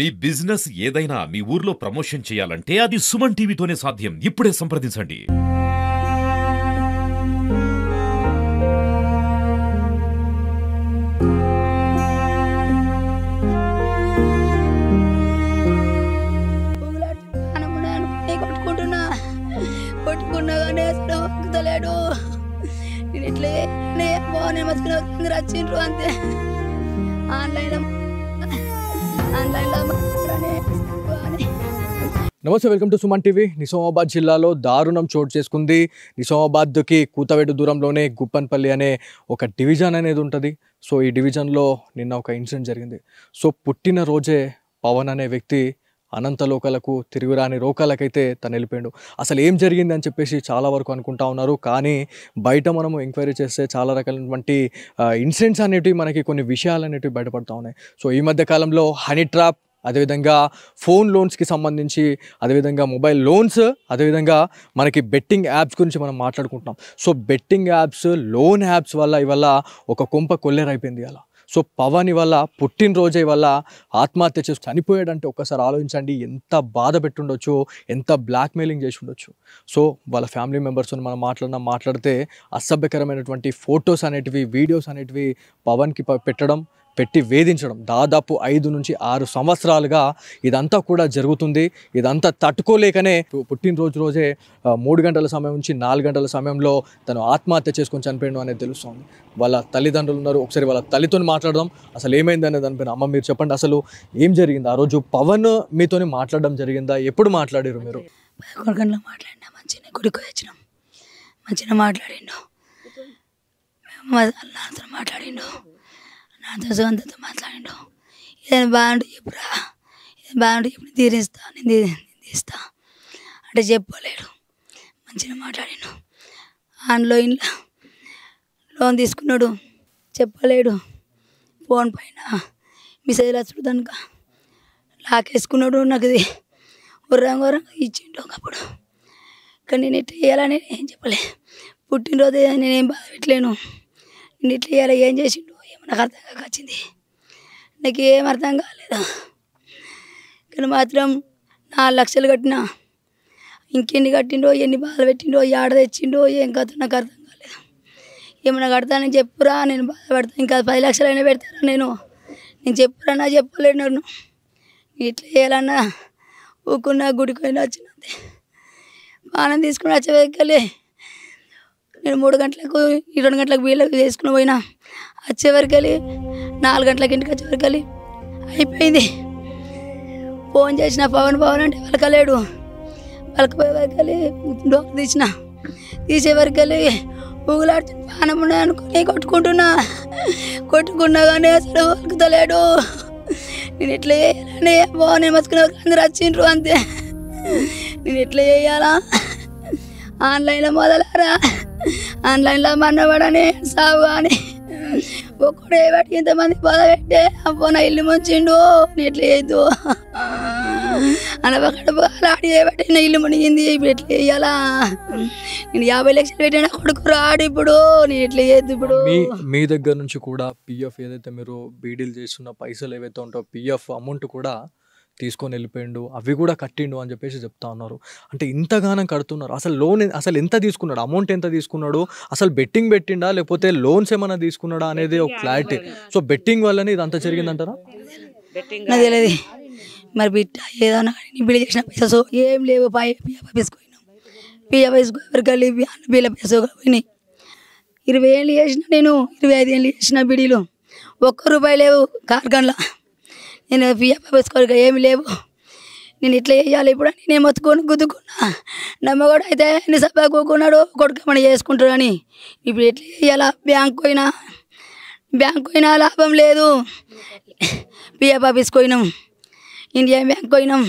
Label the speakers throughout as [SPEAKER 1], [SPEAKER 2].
[SPEAKER 1] మీ business ఏదైనా మీ ఊర్లో promotion చేయాలంటే అది సుమన్ టీవీతోనే సాధ్యం. ఇప్పుడే సంప్రదించండి.
[SPEAKER 2] నమస్తే, welcome to Suman TV. Nizamabad జిల్లాలో దారుణం చోటు చేసుకుంది. నిజామాబాద్కి కూతవేడు దూరంలోనే గుప్పన్పల్లి అనే ఒక డివిజన్ అనేది ఉంటుంది. సో ఈ డివిజన్లో నిన్న ఒక ఇన్సిడెంట్ జరిగింది. సో పుట్టినరోజే పవన్ అనే వ్యక్తి అనంత లోకాలకు తిరుగురాని రోకాలకైతే తను వెళ్ళిపోయాడు. అసలు ఏం జరిగింది అని చెప్పేసి చాలా వరకు అనుకుంటా ఉన్నారు. కానీ బయట మనము ఎంక్వైరీ చేస్తే చాలా రకాలైనటువంటి ఇన్సిడెంట్స్ అనేటివి, మనకి కొన్ని విషయాలు అనేటివి బయటపడతా ఉన్నాయి. సో ఈ మధ్య కాలంలో హనీ ట్రాప్, అదేవిధంగా ఫోన్ లోన్స్కి సంబంధించి, అదేవిధంగా మొబైల్ లోన్స్, అదేవిధంగా మనకి బెట్టింగ్ యాప్స్ గురించి మనం మాట్లాడుకుంటున్నాం. So betting apps, loan apps వల్ల ఇవాళ ఒక కొంప కొల్లేరైపోయింది అలా. సో పవన్ ఇవాళ పుట్టినరోజు ఇవాళ ఆత్మహత్య చేసి చనిపోయాడంటే ఒక్కసారి ఆలోచించండి, ఎంత బాధ పెట్టుండొచ్చు, ఎంత బ్లాక్మెయిలింగ్ చేసి ఉండొచ్చు. సో వాళ్ళ ఫ్యామిలీ మెంబర్స్తో మనం మాట్లాడితే అసభ్యకరమైనటువంటి ఫొటోస్ అనేటివి, వీడియోస్ అనేటివి పవన్కి పెట్టి వేధించడం, దాదాపు 5 నుంచి 6 సంవత్సరాలుగా ఇదంతా కూడా జరుగుతుంది. ఇదంతా తట్టుకోలేకనే పుట్టినరోజే 3 గంటల సమయం నుంచి 4 గంటల సమయంలో తను ఆత్మహత్య చేసుకొని చనిపోయాడు అనేది తెలుస్తుంది. వాళ్ళ తల్లిదండ్రులు ఉన్నారు, ఒకసారి వాళ్ళ తల్లితో మాట్లాడదాం. అసలు ఏమైంది అనేది దానిపైన. అమ్మ, మీరు చెప్పండి, అసలు ఏం జరిగింది ఆ రోజు? పవన్ మీతోని మాట్లాడడం జరిగిందా? ఎప్పుడు మాట్లాడారు మీరు?
[SPEAKER 3] 11 గంటలకు మాట్లాడినా, మంచిగా గుడికి వచ్చినాం, మంచిగా మాట్లాడిండు, నాతో మాట్లాడిండు, నాతో సొంతతో మాట్లాడిండు. ఏదైనా బాగుంటే చెప్పురా, ఏదైనా బాగుంటే చెప్పి తీరిస్తా, నేను తీస్తా అంటే చెప్పలేడు. మంచిగా మాట్లాడిండు. ఆన్లైన్లో లోన్ తీసుకున్నాడు, చెప్పలేడు. ఫోన్ పైన మెసేజ్లు వచ్చాడు, దానికి లాకేసుకున్నాడు. నాకు ఇది ఉర్రంగా ఇచ్చిండు ఒకప్పుడు. కానీ నేను ఇట్లా చేయాలని ఏం చెప్పలే. పుట్టినరోజు నేనేం బాధ పెట్టలేను. నేను ఇట్లా చేయాలి, ఏం చేసిండు నాకు అర్థం కాక వచ్చింది. నాకు ఏం అర్థం కాలేదు. కానీ మాత్రం 4 లక్షలు కట్టినా, ఇంకెన్ని కట్టిండో, ఎన్ని బాధలు పెట్టిండో, ఏడ తెచ్చిండో, ఏం కథ నాకు అర్థం కాలేదు. ఏమన్నా కడతానని చెప్పురా, నేను బాధపడతాను. ఇంకా 10 లక్షలైనా పెడతారా? నేను చెప్పురా, నా చెప్పలేడు. నేను ఇట్లా చేయాలన్నా ఊకున్నా, గుడికి పోయినా వచ్చినంతే. బాణం తీసుకుని వచ్చేవెక్కలే. నేను 3 గంటలకు 2 గంటలకు వీళ్ళకి తీసుకుని పోయినా, వచ్చేవరకు 4 గంటలకు ఇంటికి వచ్చేవరకు అయిపోయింది. ఫోన్ చేసిన పవన్ అంటే పలకలేడు. పలకపోయేవరకు డోర్ తీసేవరకు ఊగులాడుతు బాణం ఉన్నాయి అనుకుని కొట్టుకున్నా కానీ అసలు పలుకుతలేడు. నేను ఎట్లా చేయాలని నేను మసుకునే అందరూ వచ్చిండ్రు అంతే. నేను ఎట్లా చేయాలా? ఆన్లైన్లో మొదలారా, ఆన్లైన్లో మన్నవాడని సాగు కానీ ఒక్కడే బట్టి ఇంతమంది బాధ పెట్టే అబ్బో నా ఇల్లు ముంచిండు. నేను ఎట్లా చేయొద్దు అనబడి బట్టి నా ఇల్లు మునిగింది. ఇప్పుడు ఎట్లా చేయాలా? నేను 50 లక్షలు పెట్టిన కొడుకు రాడు. ఇప్పుడు నేను ఎట్లా చేయొద్దు? ఇప్పుడు
[SPEAKER 2] మీ దగ్గర నుంచి కూడా పిఎఫ్ ఏదైతే మీరు బీడీలు చేస్తున్న పైసలు ఏవైతే ఉంటాయో, పిఎఫ్ అమౌంట్ కూడా తీసుకొని వెళ్ళిపోయిండు, అవి కూడా కట్టిండు అని చెప్పేసి చెప్తా ఉన్నారు. అంటే ఇంతగానం కడుతున్నారు. అసలు లోన్ అసలు ఎంత తీసుకున్నాడు, అమౌంట్ ఎంత తీసుకున్నాడు, అసలు బెట్టింగ్ పెట్టిండా లేకపోతే లోన్స్ ఏమైనా తీసుకున్నాడా అనేది ఒక క్లారిటీ. సో బెట్టింగ్ వల్లనే ఇదంతా జరిగిందంటారా?
[SPEAKER 3] నాకు తెలియదు మరి. బిడ్డ ఏదన్నా బిడ్డ చేసిన పైసా ఏం లేవు. పిఎఫ్ ఎవరికెళ్ళి బిల్ల పైసా పోయినాయి. 20 ఏళ్ళు చేసిన నేను, 25 ఏళ్ళు చేసిన బిడీలు, 1 రూపాయి లేవు కార్ఖాన్లో. నేను పిఎఫ్ వేసుకోవాలి, ఏమి లేవు. నేను ఇట్లా చేయాలి ఇప్పుడు అని నేను మొత్తుకొని గుద్దుకున్నా. నమ్మగోడు అయితే నిసభ కూకున్నాడు, కొడుకమని చేసుకుంటాడని. ఇప్పుడు ఎట్లా చేయాలా? బ్యాంకు పోయినా లాభం లేదు. పిఎఫ్ ఆఫీస్కి పోయినాం, ఇండియా బ్యాంక్ పోయినాం,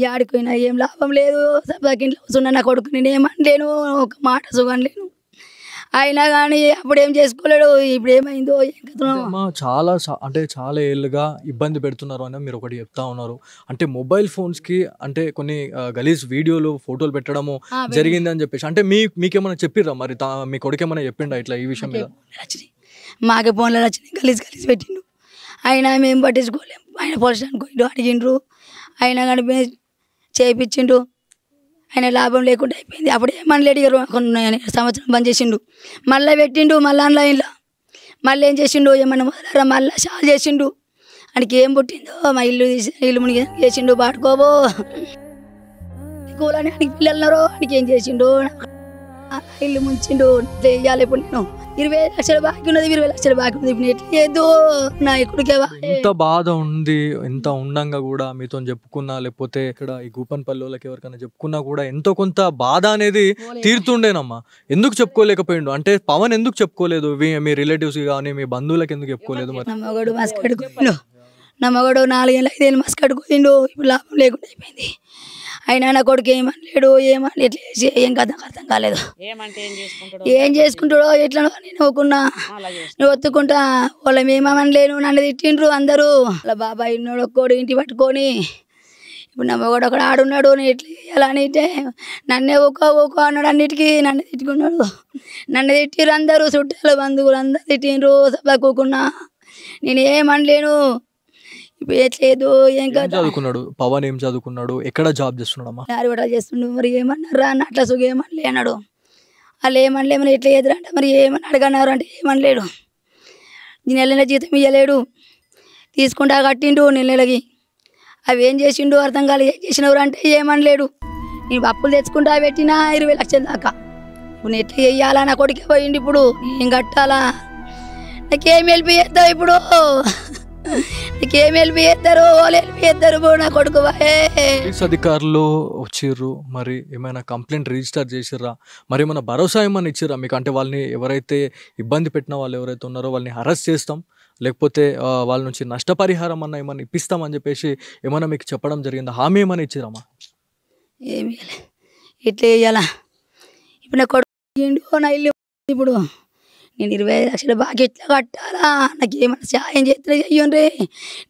[SPEAKER 3] యాడికి పోయినా ఏం లాభం లేదు. సభకి ఇంట్లో కూర్చున్నా నా కొడుకు, నేను ఏమనలేను, ఒక మాట సుగనలేను. అయినా కానీ అప్పుడు ఏం చేసుకోలేడు. ఇప్పుడు ఏమైందో
[SPEAKER 2] చాలా ఏళ్ళుగా ఇబ్బంది పెడుతున్నారు అని మీరు ఒకటి చెప్తా ఉన్నారు. అంటే మొబైల్ ఫోన్స్కి అంటే కొన్ని గలీజ్ వీడియోలు, ఫోటోలు పెట్టడము జరిగింది అని చెప్పేసి, అంటే మీకేమైనా చెప్పిర్రా మరి? మీ కొడుకు ఏమైనా చెప్పిండా ఇట్లా ఈ విషయం మీద?
[SPEAKER 3] మాకే ఫోన్లో వచ్చినాయి, గలీజ్ పెట్టిండు. అయినా మేము పట్టించుకోలేము. ఆయన పోలీస్ స్టేషన్కి పోయిండు, అడిగిండ్రు, అయినా కానీ చేయించిండు. ఆయన లాభం లేకుండా అయిపోయింది. అప్పుడు ఏమనలేడు, 2 సంవత్సరం బంద్ చేసిండు, మళ్ళీ పెట్టిండు, మళ్ళీ ఆన్లైన్లో మళ్ళీ ఏం చేసిండు, ఏమన్నా మొదలరా మళ్ళీ షాల్ చేసిండు. ఆయనకి ఏం పుట్టిందో మా ఇల్లు మునిగి చేసిండు, పాడుకోబో కూలని ఆయనకి పిల్లలున్నారో ఆయనకి ఏం చేసిండు, ఇల్లు ముంచిండు. ఇట్లా వేయాలి ఇప్పుడు నేను 20 లక్షలు బాకీ ఉన్నది, 20 లక్షలు బాకీ ఉన్నది, ఇప్పుడు ఎట్లా చేయద్దు నా ఇక్కడికే.
[SPEAKER 2] ఎంత బాధ ఉంది, ఎంత ఉండంగా కూడా మీతో చెప్పుకున్నా, లేకపోతే ఇక్కడ ఈ గూపన్పల్లి వాళ్ళకి ఎవరికైనా చెప్పుకున్నా కూడా ఎంతో కొంత బాధ అనేది తీరుతుండేనమ్మా. ఎందుకు చెప్పుకోలేకపోయిండు అంటే పవన్ ఎందుకు చెప్పుకోలేదు? మీ రిలేటివ్స్ కానీ మీ బంధువులకు ఎందుకు చెప్పుకోలేదు? మరి
[SPEAKER 3] నా మగడు మస్కడ్కి పోయిండు, నా మగడు 4 ఏళ్ళు 5 ఏళ్ళు మస్కడ్కి పోయిండు, ఇప్పుడు లాభం లేకుండా అయిపోయింది. అయినా నా కొడుకు ఏమనలేడు, ఏమని ఎట్లా చేసి ఏం కదా అర్థం కాలేదు. ఏం చేసుకుంటాడో ఎట్లనో నేను ఒప్పుకున్నా, నేను ఒత్తుకుంటా. వాళ్ళం ఏమనలేను, నన్ను తిట్టిండ్రు అందరూ. వాళ్ళ బాబాయ్ ఉన్నాడు ఒక్కోడు ఇంటి పట్టుకొని. ఇప్పుడు నా మగడు ఒకడు ఆడున్నాడు, నేను ఎట్లా చేయాలని అంటే నన్నే ఒక్కో అన్నాడు, అన్నిటికీ నన్ను తిట్టుకున్నాడు. నన్ను తిట్టిర్రు అందరూ, చుట్టాలు బంధువులు అందరూ తిట్టిండ్రు. తక్కువకున్నా నేను ఏమనలేను. ఇప్పుడు ఎట్లేదు ఏం కాదు.
[SPEAKER 2] చదువుకున్నాడు పవన్? ఏం చదువుకున్నాడు? ఎక్కడ జాబ్ చేస్తున్నాడమ్మా?
[SPEAKER 3] ఆరుబడాలు చేస్తుండు. మరి ఏమన్నారా అన్న, అట్లా సుఖం ఏమనలే అన్నాడు. వాళ్ళు ఏమనలే, మరి ఎట్లా ఎదురంటే మరి ఏమని అడగన్నారు అంటే ఏమనలేడు. నెల జీతం ఇవ్వలేడు, తీసుకుంటా కట్టిండు నెలకి. అవి ఏం చేసిండు అర్థం కాలేదు. ఏం చేసినవారు అంటే ఏమనలేడు. నేను అప్పులు తెచ్చుకుంటా పెట్టినా 20 లక్షల దాకా. ఇప్పుడు నేను ఎట్లా చెయ్యాలా? నా కొడుకే పోయిండు, ఇప్పుడు నేను కట్టాలా? నాకేం హెల్ప్ చేస్తావు ఇప్పుడు? నీకేం హెల్ప్ చేస్తారు? వాళ్ళు హెల్ప్ చేస్తారు నా కొడుకు.
[SPEAKER 2] పోలీస్ అధికారులు వచ్చిర్రు, మరి ఏమైనా కంప్లైంట్ రిజిస్టర్ చేసిర్రా? మరి ఏమైనా భరోసా ఏమైనా ఇచ్చిర్రా మీకు? అంటే వాళ్ళని ఎవరైతే ఇబ్బంది పెట్టిన వాళ్ళు ఎవరైతే ఉన్నారో వాళ్ళని అరెస్ట్ చేస్తాం, లేకపోతే వాళ్ళ నుంచి నష్టపరిహారం అన్న ఏమైనా ఇప్పిస్తామని చెప్పేసి ఏమైనా మీకు చెప్పడం జరిగిందా? హామీ ఏమైనా ఇచ్చిరమ్మా?
[SPEAKER 3] ఏమి ఇట్లా వేయాలా? ఇప్పుడు నా కొడుకు నా ఇల్లు, ఇప్పుడు నేను 25 లక్షల బాకీ ఎట్లా కట్టాలా? నాకు ఏమైనా సాయం చేస్తే చెయ్యండి.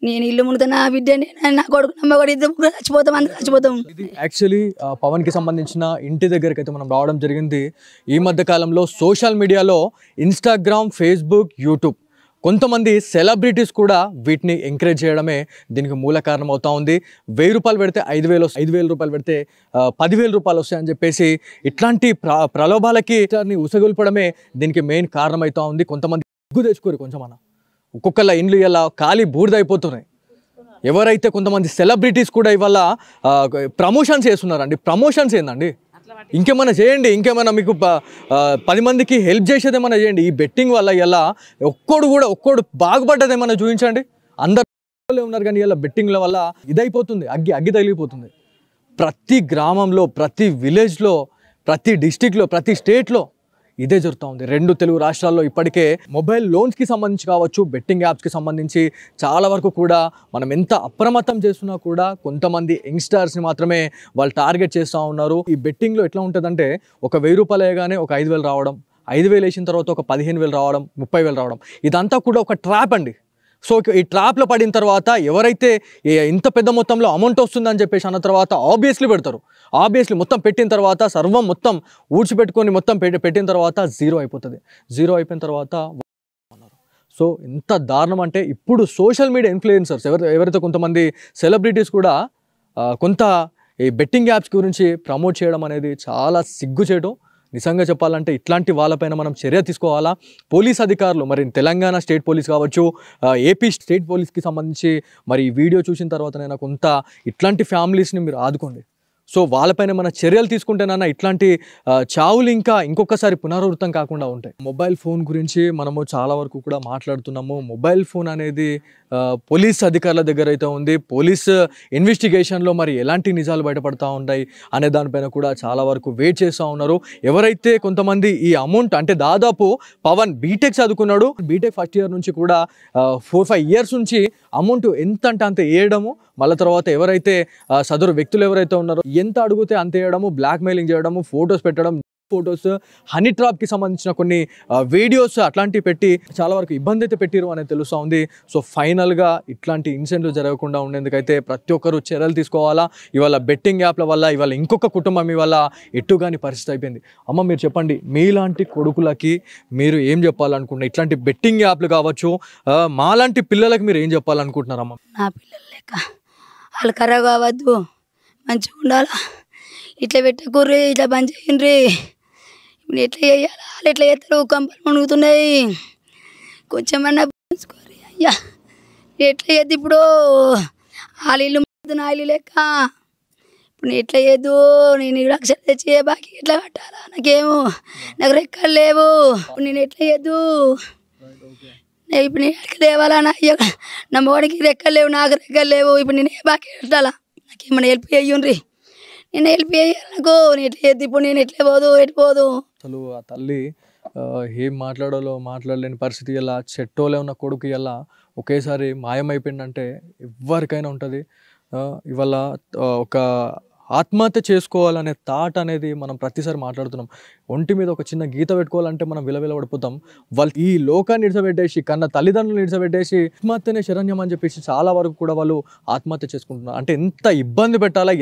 [SPEAKER 3] నేను ఇల్లు మునుతా, నా బిడ్డ నా కొడుకు నమ్మకూడదు, ఇద్దరు ముగ్గురు చచ్చిపోతాం, అందరూ చచ్చిపోతాం.
[SPEAKER 2] ఇది యాక్చువల్లీ పవన్కి సంబంధించిన ఇంటి దగ్గరికి అయితే మనం రావడం జరిగింది. ఈ మధ్య కాలంలో సోషల్ మీడియాలో ఇన్స్టాగ్రామ్, ఫేస్బుక్, యూట్యూబ్ కొంతమంది సెలబ్రిటీస్ కూడా వీటిని ఎంకరేజ్ చేయడమే దీనికి మూల కారణం అవుతా ఉంది. 1000 రూపాయలు పెడితే 5,000 రూపాయలు పెడితే 10,000 రూపాయలు వస్తాయని చెప్పేసి ఇట్లాంటి ప్రలోభాలకి ఉసగొల్పడమే దీనికి మెయిన్ కారణం అవుతా ఉంది. కొంతమంది సిగ్గు తెచ్చుకోరు కొంచెం, ఒక్కొక్కళ్ళ ఇండ్లు ఇలా ఖాళీ బూడిదైపోతున్నాయి. ఎవరైతే కొంతమంది సెలబ్రిటీస్ కూడా ఇవాళ ప్రమోషన్స్ చేస్తున్నారండి. ప్రమోషన్స్ ఏందండి? ఇంకేమైనా చేయండి, ఇంకేమైనా మీకు 10 మందికి హెల్ప్ చేసేది ఏమైనా చేయండి. ఈ బెట్టింగ్ వల్ల ఇలా ఒక్కోడు బాగుపడ్డది ఏమైనా చూపించండి. అందరూ ఉన్నారు కానీ ఇలా బెట్టింగ్ల వల్ల ఇదైపోతుంది, అగ్గి తగిలిపోతుంది. ప్రతి గ్రామంలో, ప్రతి విలేజ్లో, ప్రతి డిస్టిక్లో, ప్రతి స్టేట్లో ఇదే జరుగుతూ ఉంది. 2 తెలుగు రాష్ట్రాల్లో ఇప్పటికే మొబైల్ లోన్స్కి సంబంధించి కావచ్చు, బెట్టింగ్ యాప్స్కి సంబంధించి చాలా వరకు కూడా మనం ఎంత అప్రమత్తం చేస్తున్నా కూడా కొంతమంది యంగ్స్టర్స్ని మాత్రమే వాళ్ళు టార్గెట్ చేస్తూ ఉన్నారు. ఈ బెట్టింగ్లో ఎట్లా ఉంటుందంటే ఒక 1000 రూపాయలు వేయగానే ఒక 5,000 రావడం, 5,000 వేసిన తర్వాత ఒక 15,000 రావడం, 30,000 రావడం, ఇదంతా కూడా ఒక ట్రాప్ అండి. సో ఈ ట్రాప్లో పడిన తర్వాత ఎవరైతే ఇంత పెద్ద మొత్తంలో అమౌంట్ వస్తుందని చెప్పేసి అన్న తర్వాత ఆబ్వియస్లీ పెడతారు. ఆబ్వియస్లీ మొత్తం పెట్టిన తర్వాత సర్వం మొత్తం ఊడ్చిపెట్టుకొని మొత్తం పెట్టిన తర్వాత జీరో అయిపోతుంది. జీరో అయిపోయిన తర్వాత సో ఎంత దారుణం అంటే ఇప్పుడు సోషల్ మీడియా ఇన్ఫ్లుయెన్సర్స్ ఎవరైతే కొంతమంది సెలబ్రిటీస్ కూడా కొంత ఈ బెట్టింగ్ యాప్స్ గురించి ప్రమోట్ చేయడం అనేది చాలా సిగ్గుచేటు. నిజంగా చెప్పాలంటే ఇట్లాంటి వాళ్ళపైన మనం చర్య తీసుకోవాలా. పోలీస్ అధికారులు, మరి తెలంగాణ స్టేట్ పోలీస్ కావచ్చు, ఏపీ స్టేట్ పోలీస్కి సంబంధించి మరి ఈ వీడియో చూసిన తర్వాతనైనా కొంత ఇట్లాంటి ఫ్యామిలీస్ని మీరు ఆదుకోండి. సో వాళ్ళపైన మన చర్యలు తీసుకుంటేనన్నా ఇట్లాంటి చావులు ఇంకొకసారి పునరావృతం కాకుండా ఉంటాయి. మొబైల్ ఫోన్ గురించి మనము చాలా వరకు కూడా మాట్లాడుతున్నాము. మొబైల్ ఫోన్ అనేది పోలీస్ అధికారుల దగ్గర అయితే ఉంది. పోలీస్ ఇన్వెస్టిగేషన్లో మరి ఎలాంటి నిజాలు బయటపడతా ఉంటాయి అనే దానిపైన కూడా చాలా వరకు వెయిట్ చేస్తూ ఉన్నారు. ఎవరైతే కొంతమంది ఈ అమౌంట్ అంటే దాదాపు పవన్ బీటెక్ చదువుకున్నాడు, బీటెక్ ఫస్ట్ ఇయర్ నుంచి కూడా 4-5 ఇయర్స్ నుంచి అమౌంట్ ఎంత అంటే అంత వేయడము, మళ్ళీ తర్వాత ఎవరైతే సదరు వ్యక్తులు ఎవరైతే ఉన్నారో ఎంత అడిగితే అంత వేయడము, బ్లాక్ మెయిలింగ్ చేయడము, ఫొటోస్ పెట్టడం, ఫొటోస్, హనీ ట్రాప్కి సంబంధించిన కొన్ని వీడియోస్ అట్లాంటివి పెట్టి చాలా వరకు ఇబ్బంది అయితే పెట్టిరు అనేది తెలుస్తూ ఉంది. సో ఫైనల్గా ఇట్లాంటి ఇన్సిడెంట్లు జరగకుండా ఉండేందుకైతే ప్రతి ఒక్కరు చర్యలు తీసుకోవాలా. ఇవాళ బెట్టింగ్ యాప్ల వల్ల ఇవాళ ఇంకొక కుటుంబం ఇవాళ ఎట్టుగాని పరిస్థితి అయిపోయింది. అమ్మ మీరు చెప్పండి, మీలాంటి కొడుకులకి మీరు ఏం చెప్పాలనుకుంటున్నారు? ఇట్లాంటి బెట్టింగ్ యాప్లు కావచ్చు, మాలాంటి పిల్లలకి మీరు ఏం చెప్పాలనుకుంటున్నారమ్మ?
[SPEAKER 3] నా పిల్లలు లెక్క వాళ్ళు ఖరాబ్ కావద్దు, మంచిగా ఉండాలా. ఇట్లా పెట్టకూర్రి, ఇట్లా పని చేయండి. ఇప్పుడు ఎట్లా చేయాలా? వాళ్ళు ఎట్లా చేస్తారు? కంపలు మునుగుతున్నాయి. కొంచెమన్నా చూసుకోరి అయ్యా. ఎట్లా చేద్దు ఇప్పుడు? వాళ్ళ ఇల్లు నా ఇల్లు లెక్క. ఇప్పుడు నేను ఎట్లా చేయద్దు? నేను 2 లక్షలు తెచ్చి బాకీ ఎట్లా కట్టాలా? నాకు రెక్కలు లేవు. ఇప్పుడు నేను ఎట్లా చేయద్దు? ఇప్పుడు నేను ఎక్కడ తేవాలా? నా మోడికి రెక్కలు లేవు, నాకు రెక్కలు లేవు. ఇప్పుడు నేను ఏ బాకీ కట్టాలా? నాకేమన్నా హెల్ప్ చేయండి. నేను హెల్ప్ చేయాలి నాకు. నేను ఎట్లా చేద్దు? ఇప్పుడు నేను ఎట్లా పోదు, ఎటు పోదు?
[SPEAKER 2] అసలు ఆ తల్లి ఏం మాట్లాడాలో మాట్లాడలేని పరిస్థితి. ఇలా చెట్టోలే ఉన్న కొడుకు ఇలా ఒకేసారి మాయమైపోయిందంటే ఎవరికైనా ఉంటుంది. ఇవాళ ఒక ఆత్మహత్య చేసుకోవాలనే థాట్ అనేది మనం ప్రతిసారి మాట్లాడుతున్నాం. ఒంటి మీద ఒక చిన్న గీత పెట్టుకోవాలంటే మనం విలవిలపడిపోతాం. వాళ్ళు ఈ లోకాన్ని నిడిచబెట్టేసి, కన్న తల్లిదండ్రులు నిడిచబెట్టేసి ఆత్మహత్యనే శరణ్యం అని చెప్పేసి చాలా వరకు కూడా వాళ్ళు ఆత్మహత్య చేసుకుంటున్నారు. అంటే ఎంత ఇబ్బంది పెట్టాలా,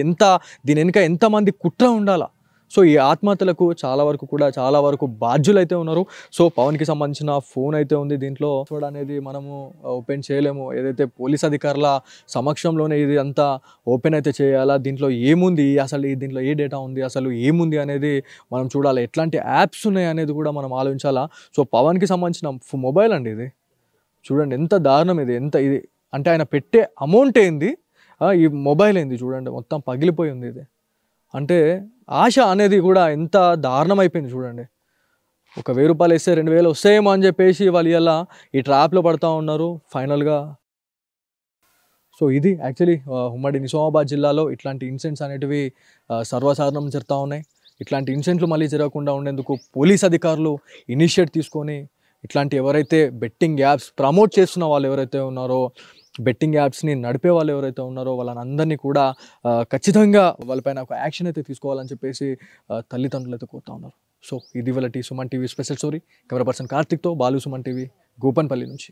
[SPEAKER 2] దీని వెనుక ఎంతమంది కుట్ర ఉండాలా. సో ఈ ఆత్మహత్యలకు చాలా వరకు బాధ్యులు అయితే ఉన్నారు. సో పవన్కి సంబంధించిన ఫోన్ అయితే ఉంది. దీంట్లో పాస్వర్డ్ అనేది మనము ఓపెన్ చేయలేము. ఏదైతే పోలీస్ అధికారుల సమక్షంలోనే ఇది అంతా ఓపెన్ అయితే చేయాలా. దీంట్లో ఏముంది అసలు, దీంట్లో ఏ డేటా ఉంది, అసలు ఏముంది అనేది మనం చూడాలి. ఎట్లాంటి యాప్స్ ఉన్నాయి అనేది కూడా మనం ఆలోచించాలా. సో పవన్కి సంబంధించిన మొబైల్ అండి ఇది. చూడండి ఎంత దారుణం ఇది. ఇది అంటే ఆయన పెట్టే అమౌంట్ ఏంది, ఈ మొబైల్ ఏంది చూడండి, మొత్తం పగిలిపోయి ఉంది ఇది. అంటే ఆశ అనేది కూడా ఎంత దారుణం అయిపోయింది చూడండి. ఒక 1000 రూపాయలు వేస్తే 2000 వస్తాయేమో అని చెప్పేసి వాళ్ళు ఇలా ఈ ట్రాప్లో పడుతూ ఉన్నారు ఫైనల్గా. సో ఇది యాక్చువల్లీ ఉమ్మడి నిజామాబాద్ జిల్లాలో ఇట్లాంటి ఇన్సిడెంట్స్ అనేటివి సర్వసాధారణం జరుగుతూ ఉన్నాయి. ఇట్లాంటి ఇన్సిడెంట్లు మళ్ళీ జరగకుండా ఉండేందుకు పోలీస్ అధికారులు ఇనిషియేట్ తీసుకొని ఇట్లాంటి ఎవరైతే బెట్టింగ్ యాప్స్ ప్రమోట్ చేస్తున్న వాళ్ళు ఎవరైతే ఉన్నారో, బెట్టింగ్ యాప్స్ని నడిపే వాళ్ళు ఎవరైతే ఉన్నారో వాళ్ళని అందరినీ కూడా ఖచ్చితంగా వాళ్ళపైన ఒక యాక్షన్ అయితే తీసుకోవాలని చెప్పేసి తల్లిదండ్రులు అయితే కోరుతా ఉన్నారు. సో ఇది వాళ్ళ Suman TV special story. Camera person కార్తిక్తో బాలు, సుమన్ టీవీ, గోపన్పల్లి నుంచి.